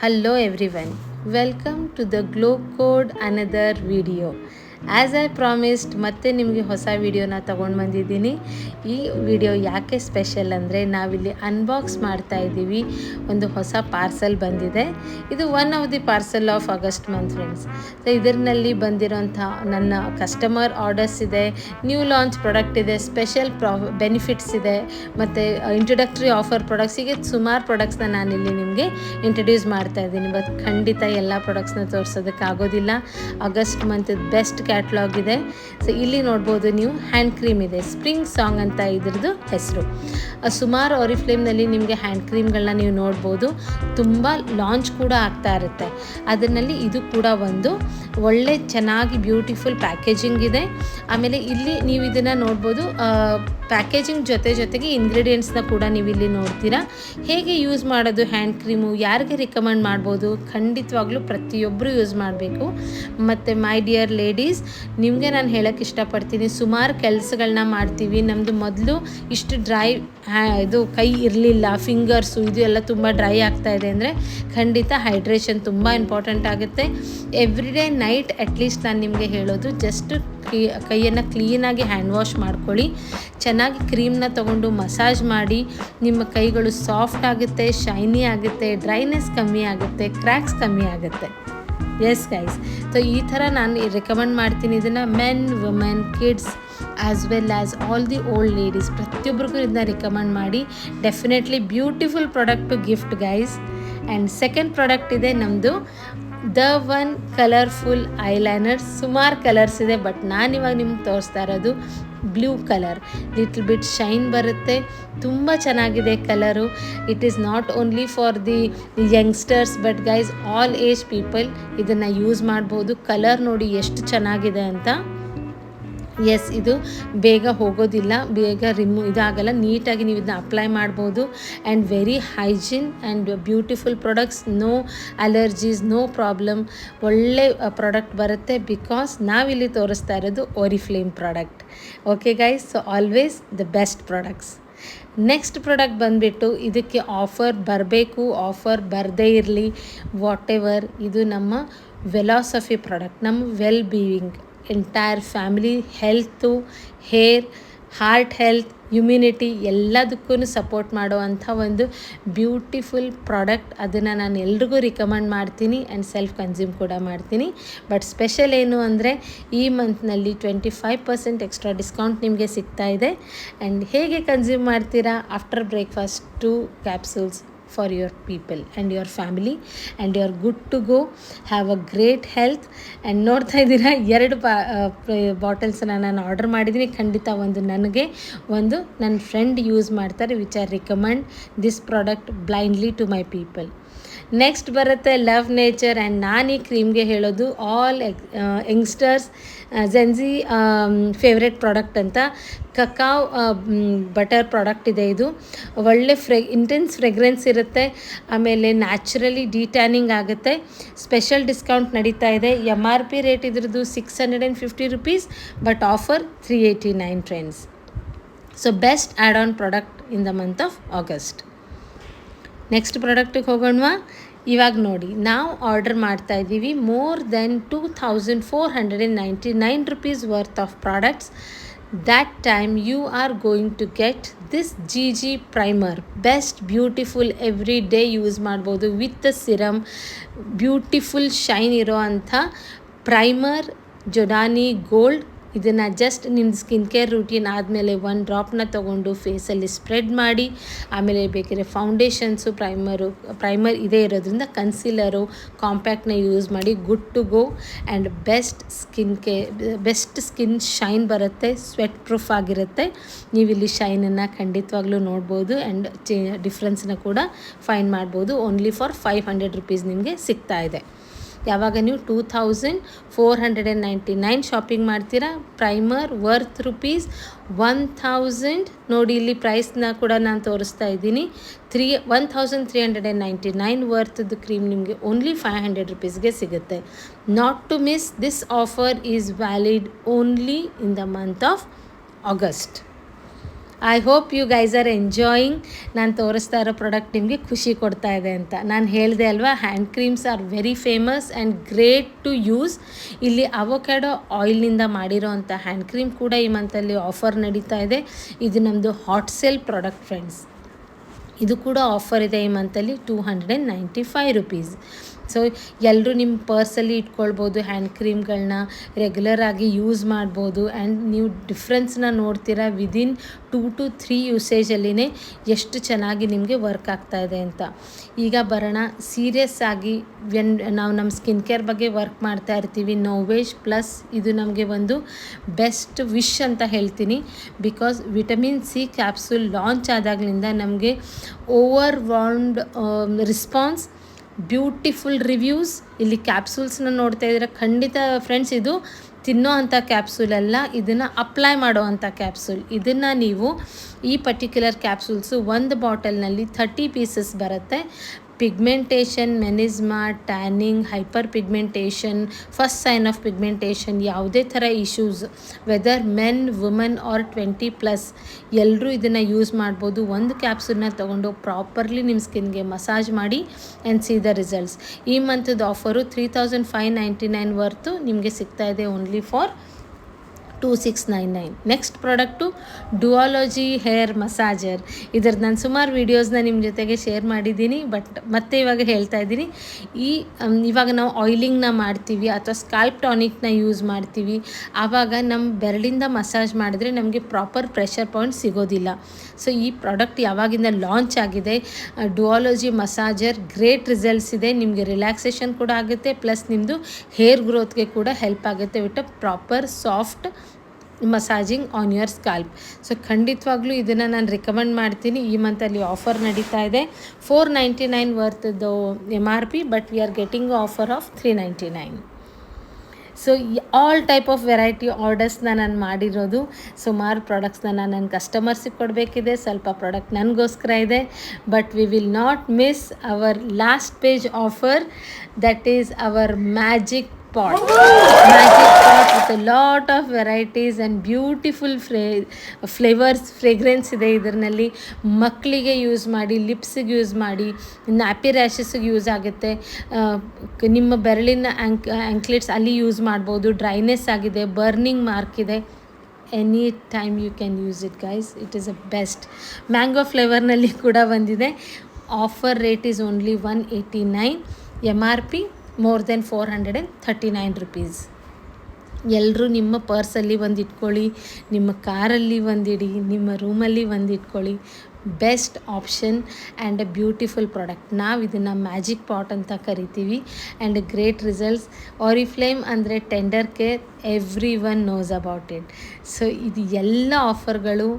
Hello everyone, welcome to the Glow Code another video. As I promised ಮತ್ತೆ ನಿಮಗೆ ಹೊಸ ವಿಡಿಯೋನ ತೊಗೊಂಡು ಬಂದಿದ್ದೀನಿ. ಈ ವಿಡಿಯೋ ಯಾಕೆ ಸ್ಪೆಷಲ್ ಅಂದರೆ ನಾವಿಲ್ಲಿ ಅನ್ಬಾಕ್ಸ್ ಮಾಡ್ತಾ ಇದ್ದೀವಿ. ಒಂದು ಹೊಸ ಪಾರ್ಸಲ್ ಬಂದಿದೆ. ಇದು one of the parcel of August month friends. So ಇದರಲ್ಲಿ ಬಂದಿರೋಂಥ ನನ್ನ ಕಸ್ಟಮರ್ ಆರ್ಡರ್ಸ್ ಇದೆ, ನ್ಯೂ ಲಾಂಚ್ ಪ್ರಾಡಕ್ಟ್ ಇದೆ, ಸ್ಪೆಷಲ್ ಬೆನಿಫಿಟ್ಸ್ ಇದೆ, ಮತ್ತು ಇಂಟ್ರೊಡಕ್ಟರಿ ಆಫರ್ ಪ್ರಾಡಕ್ಟ್ಸ್. ಹೀಗೆ ಸುಮಾರು ಪ್ರಾಡಕ್ಟ್ಸ್ನ ನಾನಿಲ್ಲಿ ನಿಮಗೆ ಇಂಟ್ರಡ್ಯೂಸ್ ಮಾಡ್ತಾ ಇದ್ದೀನಿ. ಬಟ್ ಖಂಡಿತ ಎಲ್ಲ ಪ್ರಾಡಕ್ಟ್ಸ್ನ ತೋರಿಸೋದಕ್ಕಾಗೋದಿಲ್ಲ. ಆಗಸ್ಟ್ ಮಂತ್ ಬೆಸ್ಟ್ ಕ್ಯಾಟ್ಲಾಗ್ ಇದೆ. ಸೊ ಇಲ್ಲಿ ನೋಡ್ಬೋದು ನೀವು ಹ್ಯಾಂಡ್ ಕ್ರೀಮ್ ಇದೆ, ಸ್ಪ್ರಿಂಗ್ ಸಾಂಗ್ ಅಂತ ಇದ್ರದ್ದು ಹೆಸರು. ಸುಮಾರು ಆರಿಫ್ಲೇಮ್ನಲ್ಲಿ ನಿಮಗೆ ಹ್ಯಾಂಡ್ ಕ್ರೀಮ್ಗಳನ್ನ ನೀವು ನೋಡ್ಬೋದು, ತುಂಬ ಲಾಂಚ್ ಕೂಡ ಆಗ್ತಾ ಇರುತ್ತೆ. ಅದರಲ್ಲಿ ಇದು ಕೂಡ ಒಂದು ಒಳ್ಳೆ ಚೆನ್ನಾಗಿ ಬ್ಯೂಟಿಫುಲ್ ಪ್ಯಾಕೇಜಿಂಗ್ ಇದೆ. ಆಮೇಲೆ ಇಲ್ಲಿ ನೀವು ಇದನ್ನು ನೋಡ್ಬೋದು, ಪ್ಯಾಕೇಜಿಂಗ್ ಜೊತೆಗೆ ಇಂಗ್ರೀಡಿಯೆಂಟ್ಸ್ನ ಕೂಡ ನೀವು ಇಲ್ಲಿ ನೋಡ್ತೀರಾ. ಹೇಗೆ ಯೂಸ್ ಮಾಡೋದು ಹ್ಯಾಂಡ್ ಕ್ರೀಮು, ಯಾರಿಗೆ ರಿಕಮೆಂಡ್ ಮಾಡ್ಬೋದು, ಖಂಡಿತವಾಗ್ಲೂ ಪ್ರತಿಯೊಬ್ಬರು ಯೂಸ್ ಮಾಡಬೇಕು. ಮತ್ತು ಮೈ ಡಿಯರ್ ಲೇಡೀಸ್, ನಿಮಗೆ ನಾನು ಹೇಳೋಕ್ಕೆ ಇಷ್ಟಪಡ್ತೀನಿ, ಸುಮಾರು ಕೆಲಸಗಳನ್ನ ಮಾಡ್ತೀವಿ. ನಮ್ಮದು ಮೊದಲು ಇಷ್ಟು ಡ್ರೈ ಇದು ಕೈ ಇರಲಿಲ್ಲ, ಫಿಂಗರ್ಸು ಇದು ಎಲ್ಲ ತುಂಬ ಡ್ರೈ ಆಗ್ತಾ ಇದೆ ಅಂದರೆ ಖಂಡಿತ ಹೈಡ್ರೇಷನ್ ತುಂಬ ಇಂಪಾರ್ಟೆಂಟ್ ಆಗುತ್ತೆ. ಎವ್ರಿ ಡೇ ನೈಟ್ ಅಟ್ಲೀಸ್ಟ್ ನಾನು ನಿಮಗೆ ಹೇಳೋದು, ಜಸ್ಟ್ ಕೈಯನ್ನು ಕ್ಲೀನಾಗಿ ಹ್ಯಾಂಡ್ ವಾಶ್ ಮಾಡ್ಕೊಳ್ಳಿ. ಚೆನ್ನಾಗಿ ಕ್ರೀಮ್ನ ತೊಗೊಂಡು ಮಸಾಜ್ ಮಾಡಿ, ನಿಮ್ಮ ಕೈಗಳು ಸಾಫ್ಟ್ ಆಗುತ್ತೆ, ಶೈನಿ ಆಗುತ್ತೆ, ಡ್ರೈನೆಸ್ ಕಮ್ಮಿ ಆಗುತ್ತೆ, ಕ್ರ್ಯಾಕ್ಸ್ ಕಮ್ಮಿ ಆಗುತ್ತೆ. ಎಸ್ ಗೈಸ್, ಸೊ ಈ ಥರ ನಾನು ರೆಕಮೆಂಡ್ ಮಾಡ್ತೀನಿ ಇದನ್ನು. Men, women, kids as well as all the old ladies, ಪ್ರತಿಯೊಬ್ಬರಿಗೂ ಇದನ್ನ ರಿಕಮೆಂಡ್ ಮಾಡಿ. Definitely beautiful product to gift guys. And second product ಇದೆ ನಮ್ಮದು ದ ಒನ್ ಕಲರ್ಫುಲ್ ಐಲೈನರ್. ಸುಮಾರು ಕಲರ್ಸ್ ಇದೆ, ಬಟ್ ನಾನಿವಾಗ ನಿಮ್ಗೆ ತೋರಿಸ್ತಾ ಇರೋದು blue colour. Little bit shine ಬರುತ್ತೆ, ತುಂಬ ಚೆನ್ನಾಗಿದೆ colour. It is not only for the youngsters but guys all age people ಇದನ್ನು ಯೂಸ್ ಮಾಡ್ಬೋದು. ಕಲರ್ ನೋಡಿ ಎಷ್ಟು ಚೆನ್ನಾಗಿದೆ ಅಂತ. ಎಸ್, ಇದು ಬೇಗ ಹೋಗೋದಿಲ್ಲ, ಬೇಗ ಇದಾಗಲ್ಲ, ನೀಟಾಗಿ ನೀವು ಇದನ್ನ ಅಪ್ಲೈ ಮಾಡ್ಬೋದು. And very hygiene and beautiful products, no allergies, no problem. ಒಳ್ಳೆ ಪ್ರಾಡಕ್ಟ್ ಬರುತ್ತೆ, ಬಿಕಾಸ್ ನಾವಿಲ್ಲಿ ತೋರಿಸ್ತಾ ಇರೋದು Oriflame product. Okay guys, so always the best products. Next product ಬಂದುಬಿಟ್ಟು, ಇದಕ್ಕೆ ಆಫರ್ ಬರಬೇಕು, ಆಫರ್ ಬರದೇ ಇರಲಿ, ವಾಟ್ ಎವರ್, ಇದು ನಮ್ಮ ವೆಲಾಸಫಿ ಪ್ರಾಡಕ್ಟ್. ನಮ್ಮ well being, entire family health, hair, heart health, immunity ಎಲ್ಲದಕ್ಕೂ ಸಪೋರ್ಟ್ ಮಾಡುವಂಥ ಒಂದು ಬ್ಯೂಟಿಫುಲ್ ಪ್ರಾಡಕ್ಟ್. ಅದನ್ನು ನಾನು ಎಲ್ರಿಗೂ ರಿಕಮೆಂಡ್ ಮಾಡ್ತೀನಿ ಆ್ಯಂಡ್ ಸೆಲ್ಫ್ ಕನ್ಸ್ಯೂಮ್ ಕೂಡ ಮಾಡ್ತೀನಿ. ಬಟ್ ಸ್ಪೆಷಲ್ ಏನು ಅಂದರೆ ಈ ಮಂತ್ನಲ್ಲಿ 25% ಎಕ್ಸ್ಟ್ರಾ ಡಿಸ್ಕೌಂಟ್ ನಿಮಗೆ ಸಿಗ್ತಾ ಇದೆ. ಆ್ಯಂಡ್ ಹೇಗೆ ಕನ್ಸ್ಯೂಮ್ ಮಾಡ್ತೀರಾ? After breakfast 2 capsules for your people and your family, and you are good to go. Have a great health. and ನೋಡ್ತಾ ಇದ್ದೀರಾ, 2 ಬಾಟಲ್ಸನ್ನು ನಾನು ಆರ್ಡರ್ ಮಾಡಿದ್ದೀನಿ. ಖಂಡಿತ ಒಂದು ನನಗೆ, ಒಂದು ನನ್ನ ಫ್ರೆಂಡ್ ಯೂಸ್ ಮಾಡ್ತಾರೆ, which I recommend this product blindly to my people. Next ಬರುತ್ತೆ ಲವ್ ನೇಚರ್. ಆ್ಯಂಡ್ ನಾನು ಈ ಕ್ರೀಮ್ಗೆ ಹೇಳೋದು all youngsters Gen Z favourite product ಅಂತ. ಕಕಾವ್ ಬಟರ್ ಪ್ರಾಡಕ್ಟ್ ಇದೆ ಇದು. ಒಳ್ಳೆ ಇಂಟೆನ್ಸ್ ಫ್ರೆಗ್ರೆನ್ಸ್ ಇರುತ್ತೆ, ಆಮೇಲೆ ನ್ಯಾಚುರಲಿ ಡಿಟ್ಯಾನಿಂಗ್ ಆಗುತ್ತೆ. ಸ್ಪೆಷಲ್ ಡಿಸ್ಕೌಂಟ್ ನಡೀತಾ ಇದೆ. MRP ರೇಟ್ ಇದ್ರದ್ದು 650 rupees, but offer 389 friends. So best add on product in the month of August. ನೆಕ್ಸ್ಟ್ ಪ್ರಾಡಕ್ಟಿಗೆ ಹೋಗೋಣವಾ? ಇವಾಗ ನೋಡಿ, ನಾವು ಆರ್ಡರ್ ಮಾಡ್ತಾ ಇದ್ದೀವಿ more than 2499 rupees worth of products. That time you are going to get this GG primer. Best beautiful every day use ಮಾಡ್ಬೋದು with serum. Beautiful shine ಇರೋ ಅಂಥ ಪ್ರೈಮರ್, ಜೊಡಾನಿ ಗೋಲ್ಡ್. ಇದನ್ನು ಜಸ್ಟ್ ನಿಮ್ಮ ಸ್ಕಿನ್ ಕೇರ್ ರೂಟೀನ್ ಆದಮೇಲೆ 1 ಡ್ರಾಪ್ನ ತೊಗೊಂಡು ಫೇಸಲ್ಲಿ spread ಮಾಡಿ, ಆಮೇಲೆ ಬೇಕಿದ್ರೆ ಫೌಂಡೇಶನ್ಸು, ಪ್ರೈಮರ್ ಇದೇ ಇರೋದ್ರಿಂದ ಕನ್ಸೀಲರು, ಕಾಂಪ್ಯಾಕ್ಟ್ನ ಯೂಸ್ ಮಾಡಿ good to go. And best skin shine ಬರುತ್ತೆ, ಸ್ವೆಟ್ ಪ್ರೂಫ್ ಆಗಿರುತ್ತೆ. ನೀವಿಲ್ಲಿ ಶೈನನ್ನು ಖಂಡಿತವಾಗ್ಲೂ ನೋಡ್ಬೋದು ಆ್ಯಂಡ್ ಡಿಫ್ರೆನ್ಸ್ನ ಕೂಡ ಫೈಂಡ್ ಮಾಡ್ಬೋದು. ಓನ್ಲಿ ಫಾರ್ 500 rupees ನಿಮಗೆ ಸಿಗ್ತಾ ಇದೆ. ಯಾವಾಗ ನೀವು 2499 ಶಾಪಿಂಗ್ ಮಾಡ್ತೀರಾ, ಪ್ರೈಮರ್ ವರ್ತ್ ₹1000. ನೋಡಿ, ಇಲ್ಲಿ ಪ್ರೈಸ್ನ ಕೂಡ ನಾನು ತೋರಿಸ್ತಾ ಇದ್ದೀನಿ. 1399 ವರ್ತ್ದು ಕ್ರೀಮ್ ನಿಮಗೆ ಓನ್ಲಿ 500 rupeesಗೆ ಸಿಗುತ್ತೆ. Not to miss, this offer is valid only in the month of August. I hope you guys are enjoying. ನಾನು ತೋರಿಸ್ತಾ ಇರೋ ಪ್ರಾಡಕ್ಟ್ ನಿಮಗೆ ಖುಷಿ ಕೊಡ್ತಾ ಇದೆ ಅಂತ. ನಾನು ಹೇಳಿದೆ ಅಲ್ವಾ, hand creams are very famous and great to use. ಇಲ್ಲಿ ಅವೊಕ್ಯಾಡೋ ಆಯಿಲ್ನಿಂದ ಮಾಡಿರೋ ಅಂಥ ಹ್ಯಾಂಡ್ ಕ್ರೀಮ್ ಕೂಡ ಈ ಮಂತಲ್ಲಿ ಆಫರ್ ನಡೀತಾ ಇದೆ. ಇದು ನಮ್ಮದು ಹಾಟ್ ಸೇಲ್ ಪ್ರಾಡಕ್ಟ್ ಫ್ರೆಂಡ್ಸ್. ಇದು ಕೂಡ ಆಫರ್ ಇದೆ ಈ ಮಂತಲ್ಲಿ, 295 ರುಪೀಸ್. ಸೊ ಎಲ್ಲರೂ ನಿಮ್ಮ ಪರ್ಸಲ್ಲಿ ಇಟ್ಕೊಳ್ಬೋದು ಹ್ಯಾಂಡ್ ಕ್ರೀಮ್ಗಳನ್ನ, ರೆಗ್ಯುಲರ್ ಆಗಿ ಯೂಸ್ ಮಾಡ್ಬೋದು. ಆ್ಯಂಡ್ ನೀವು ಡಿಫ್ರೆನ್ಸ್ನ ನೋಡ್ತೀರಾ ವಿದಿನ್ 2 to 3 ಯೂಸೇಜಲ್ಲಿನೇ ಎಷ್ಟು ಚೆನ್ನಾಗಿ ನಿಮಗೆ ವರ್ಕ್ ಆಗ್ತಾಯಿದೆ ಅಂತ. ಈಗ ಬರೋಣ ಸೀರಿಯಸ್ ಆಗಿ. ನಾವು ನಮ್ಮ ಸ್ಕಿನ್ ಕೇರ್ ಬಗ್ಗೆ ವರ್ಕ್ ಮಾಡ್ತಾ ಇರ್ತೀವಿ. ನೋವೇಜ್ ಪ್ಲಸ್ ಇದು ನಮಗೆ ಒಂದು ಬೆಸ್ಟ್ ವಿಶ್ ಅಂತ ಹೇಳ್ತೀನಿ. Because vitamin C capsule launch ಆದಾಗಲಿಂದ ನಮಗೆ ಓವರ್ವಾಲ್ಮ್ಡ್ ರಿಸ್ಪಾನ್ಸ್, ಬ್ಯೂಟಿಫುಲ್ ರಿವ್ಯೂಸ್. ಇಲ್ಲಿ ಕ್ಯಾಪ್ಸೂಲ್ಸ್ನ ನೋಡ್ತಾ ಇದ್ದೀರಾ. ಖಂಡಿತ ಫ್ರೆಂಡ್ಸ್, ಇದು ತಿನ್ನೋ ಅಂಥ ಕ್ಯಾಪ್ಸೂಲ್ ಅಲ್ಲ, ಇದನ್ನು ಅಪ್ಲೈ ಮಾಡೋ ಅಂಥ ಕ್ಯಾಪ್ಸೂಲ್. ಇದನ್ನು ನೀವು ಈ ಪರ್ಟಿಕ್ಯುಲರ್ ಕ್ಯಾಪ್ಸೂಲ್ಸು ಒಂದು ಬಾಟಲ್ನಲ್ಲಿ 30 ಪೀಸಸ್ ಬರುತ್ತೆ. Pigmentation, melasma, tanning, hyperpigmentation, first sign of pigmentation, ಯಾವುದೇ ಥರ issues, whether men, woman are 20+ ಎಲ್ಲರೂ ಇದನ್ನು ಯೂಸ್ ಮಾಡ್ಬೋದು. ಒಂದು ಕ್ಯಾಪ್ಸೂಲ್ನ ತೊಗೊಂಡು ಪ್ರಾಪರ್ಲಿ ನಿಮ್ಮ ಸ್ಕಿನ್ಗೆ ಮಸಾಜ್ ಮಾಡಿ ಆ್ಯಂಡ್ ಸಿ ದ ರಿಸಲ್ಟ್ಸ್. ಈ ಮಂತದ ಆಫರು 3599 ವರ್ತು ನಿಮಗೆ ಸಿಗ್ತಾಯಿದೆ only for 2699. Next product Duologi hair massager. ಇದ್ರದ್ದು ನಾನು ಸುಮಾರು ವೀಡಿಯೋಸ್ನ ನಿಮ್ಮ ಜೊತೆಗೆ ಶೇರ್ ಮಾಡಿದ್ದೀನಿ, ಬಟ್ ಮತ್ತೆ ಇವಾಗ ಹೇಳ್ತಾ ಇದ್ದೀನಿ. ಇವಾಗ ನಾವು ಆಯಿಲಿಂಗ್ನ ಮಾಡ್ತೀವಿ ಅಥವಾ ಸ್ಕಾಲ್ಪ್ ಟಾನಿಕ್ನ ಯೂಸ್ ಮಾಡ್ತೀವಿ. ಆವಾಗ ನಮ್ಮ ಬೆರಳಿಂದ ಮಸಾಜ್ ಮಾಡಿದ್ರೆ ನಮಗೆ ಪ್ರಾಪರ್ ಪ್ರೆಷರ್ ಪಾಯಿಂಟ್ ಸಿಗೋದಿಲ್ಲ. ಸೊ ಈ ಪ್ರಾಡಕ್ಟ್ ಯಾವಾಗಿಂದ ಲಾಂಚ್ ಆಗಿದೆ, ಡುವಾಲಜಿ ಮಸಾಜರ್, ಗ್ರೇಟ್ ರಿಸಲ್ಟ್ಸ್ ಇದೆ. ನಿಮಗೆ ರಿಲ್ಯಾಕ್ಸೇಷನ್ ಕೂಡ ಆಗುತ್ತೆ, ಪ್ಲಸ್ ನಿಮ್ಮದು ಹೇರ್ ಗ್ರೋತ್ಗೆ ಕೂಡ ಹೆಲ್ಪ್ ಆಗುತ್ತೆ with a proper soft massaging on your scalp. So ಖಂಡಿತವಾಗ್ಲೂ ಇದನ್ನು ನಾನು ರಿಕಮೆಂಡ್ ಮಾಡ್ತೀನಿ. ಈ ಮಂತಲ್ಲಿ ಆಫರ್ ನಡೀತಾ ಇದೆ. 499 ವರ್ತ್ದು MRP, but we are getting offer of 399. So all type of variety ಆರ್ಡರ್ಸ್ನ ನಾನು ಮಾಡಿರೋದು. ಸುಮಾರು ಪ್ರಾಡಕ್ಟ್ಸ್ನ ನಾನು ನನ್ನ ಕಸ್ಟಮರ್ಸಿಗೆ ಕೊಡಬೇಕಿದೆ, ಸ್ವಲ್ಪ ಪ್ರಾಡಕ್ಟ್ ನನಗೋಸ್ಕರ ಇದೆ. But we will not miss our last page offer, that is our magic pot with a lot of varieties and beautiful flavors, fragrance ಇದೆ ಇದರಲ್ಲಿ. ಮಕ್ಕಳಿಗೆ ಯೂಸ್ ಮಾಡಿ, ಲಿಪ್ಸಿಗೆ ಯೂಸ್ ಮಾಡಿ, ನ್ಯಾಪಿ ರ್ಯಾಷಸ್ಗೆ ಯೂಸ್ ಆಗುತ್ತೆ. ನಿಮ್ಮ ಬೆರಳಿನ ಆ್ಯಂಕ್ಲೆಟ್ಸ್ ಅಲ್ಲಿ ಯೂಸ್ ಮಾಡ್ಬೋದು. ಡ್ರೈನೆಸ್ ಆಗಿದೆ, ಬರ್ನಿಂಗ್ ಮಾರ್ಕ್ ಇದೆ, any time you can use it guys. It is a best. Mango ಫ್ಲೇವರ್ನಲ್ಲಿ ಕೂಡ ಬಂದಿದೆ. Offer rate is only 189, MRP more than 439 rupees. ಎಲ್ಲರೂ ನಿಮ್ಮ ಪರ್ಸಲ್ಲಿ ಒಂದು ಇಟ್ಕೊಳ್ಳಿ, ನಿಮ್ಮ ಕಾರಲ್ಲಿ ಒಂದಿಡಿ, ನಿಮ್ಮ ರೂಮಲ್ಲಿ ಒಂದು ಇಟ್ಕೊಳ್ಳಿ. Best option and a beautiful product. ನಾವು ಇದನ್ನು ಮ್ಯಾಜಿಕ್ ಪಾಟ್ ಅಂತ ಕರಿತೀವಿ. And great results. ಆರಿಫ್ಲೇಮ್ ಅಂದರೆ tender care, every one knows about it. So ಇದು ಎಲ್ಲ ಆಫರ್ಗಳು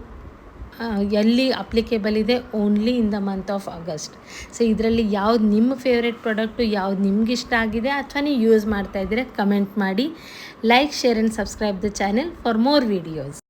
ಎಲ್ಲಿ ಅಪ್ಲಿಕೇಬಲ್ ಇದೆ, only in the month of August. So ಇದರಲ್ಲಿ ಯಾವ್ದು ನಿಮ್ಮ ಫೇವ್ರೆಟ್ ಪ್ರಾಡಕ್ಟು, ಯಾವ್ದು ನಿಮ್ಗೆ ಇಷ್ಟ ಆಗಿದೆ ಅಥವಾ ನೀವು ಯೂಸ್ ಮಾಡ್ತಾ ಇದ್ದೀರಾ, ಕಮೆಂಟ್ ಮಾಡಿ. Like, share and subscribe the channel for more videos.